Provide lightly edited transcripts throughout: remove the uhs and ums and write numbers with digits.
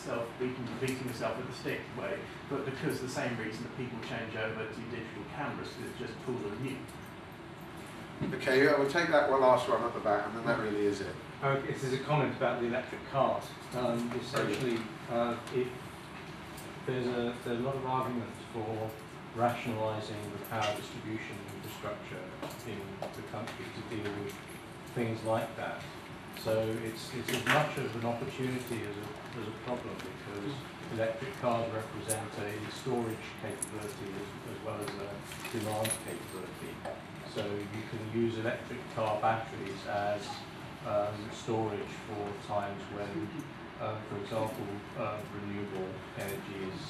yourself, beating yourself with a stick way, but because the same reason that people change over to digital cameras, because it's just cool and new. Okay, I will take that one last one at the back, and then that really is it. This is a comment about the electric cars. Essentially, if there's a lot of arguments for rationalising the power distribution infrastructure in the country to deal with things like that. So it's as much of an opportunity as a problem, because electric cars represent a storage capability as well as a demand capability. So you can use electric car batteries as storage for times when, for example, renewable energy is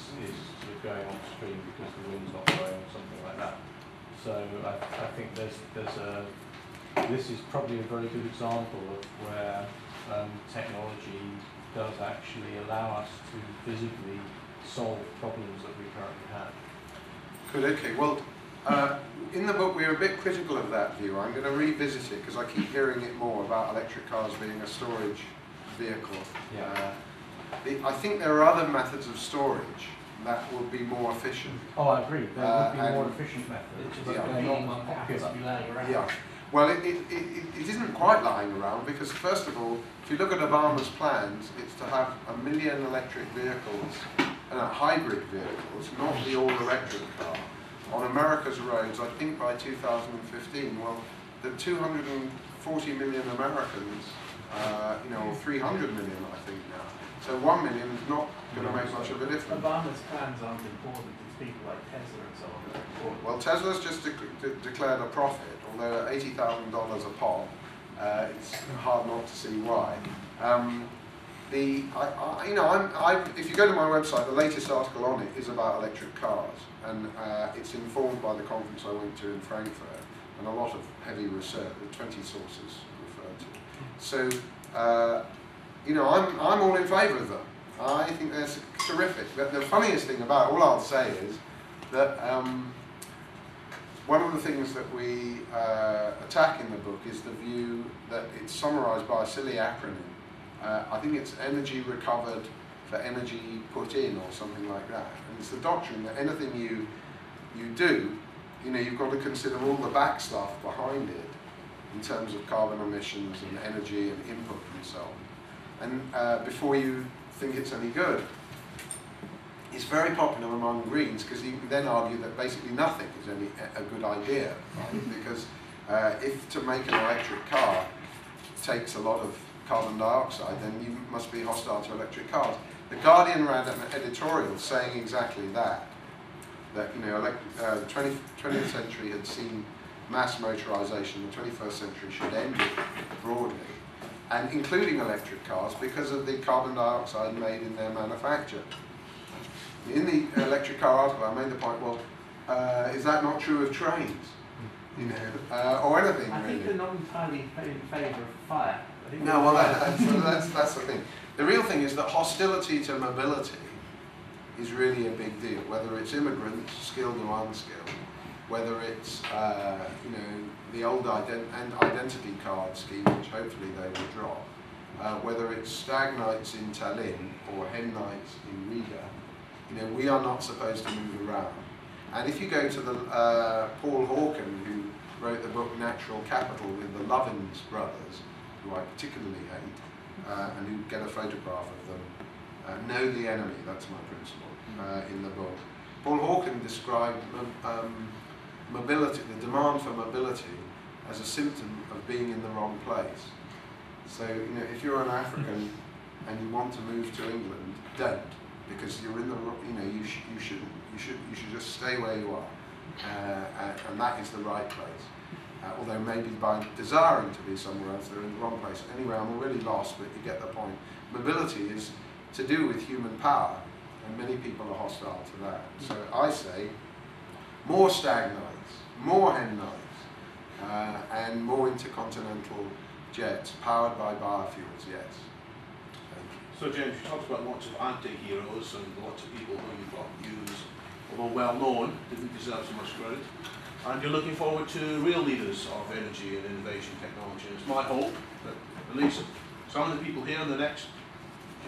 sort of going on stream because the wind's not blowing or something like that. So I think this is probably a very good example of where technology does actually allow us to visibly solve problems that we currently have. Good, okay. Well, in the book we're a bit critical of that view. I'm going to revisit it because I keep hearing it more about electric cars being a storage vehicle. Yeah. I think there are other methods of storage that would be more efficient. Oh, I agree. There would be more efficient methods, but they're not popular. Yeah. Well, it isn't quite lying around, because first of all, if you look at Obama's plans, it's to have 1 million electric vehicles, hybrid vehicles, not the all-electric car, on America's roads, I think by 2015. Well, the 240 million Americans, or 300 million, I think now. So 1 million is not going to make much of a difference. Obama's plans aren't important. It's people like Tesla and so on that are important. Well, Tesla's just declared a profit, although at $80,000 a pop, it's hard not to see why. If you go to my website, the latest article on it is about electric cars, and it's informed by the conference I went to in Frankfurt, and a lot of heavy research, 20 sources referred to. So, I'm all in favour of them. I think they're terrific. But the funniest thing about it, all I'll say is that one of the things that we attack in the book is the view that it's summarised by a silly acronym. I think it's energy recovered for energy put in, or something like that. And it's the doctrine that anything you do, you've got to consider all the back stuff behind it in terms of carbon emissions and energy and input and so on. And before you think it's any good. It's very popular among Greens, because you can then argue that basically nothing is a good idea, right? Because if to make an electric car takes a lot of carbon dioxide, then you must be hostile to electric cars. The Guardian ran an editorial saying exactly that. That the 20th century had seen mass motorization, the 21st century should end it broadly, and including electric cars, because of the carbon dioxide made in their manufacture. In the electric car article, I made the point, well, is that not true of trains? Or anything, I think they're not entirely in favour of fire. No, well, that's the thing. The real thing is that hostility to mobility is really a big deal, whether it's immigrants, skilled or unskilled, whether it's the old identity card scheme, which hopefully they will drop, whether it's stag nights in Tallinn or hen nights in Riga. We are not supposed to move around. And if you go to the Paul Hawken, who wrote the book Natural Capital with the Lovins brothers, who I particularly hate, and who get a photograph of them, know the enemy, that's my principle, in the book. Paul Hawken described mobility, the demand for mobility, as a symptom of being in the wrong place. So, if you're an African and you want to move to England, don't, because you're in the, you should just stay where you are, and that is the right place. Although maybe by desiring to be somewhere else, they're in the wrong place. Anyway, I'm already lost, but you get the point. Mobility is to do with human power, and many people are hostile to that. So I say, more stag nights, more hen nights, and more intercontinental jets powered by biofuels, yes. So James, you talked about lots of anti-heroes and lots of people who you thought used, although well known, didn't deserve so much credit. And you're looking forward to real leaders of energy and innovation technology. It's my hope that at least some of the people here in the next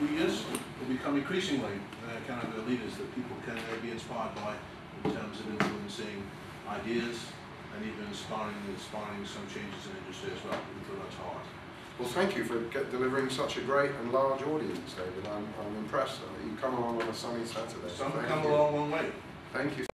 few years will become increasingly kind of the leaders that people can be inspired by in terms of influencing ideas and even inspiring some changes in industry as well, even though that's hard. Well, thank you for delivering such a great and large audience, David. I'm impressed. You come along on a sunny Saturday. Some have come a long, long way. Thank you.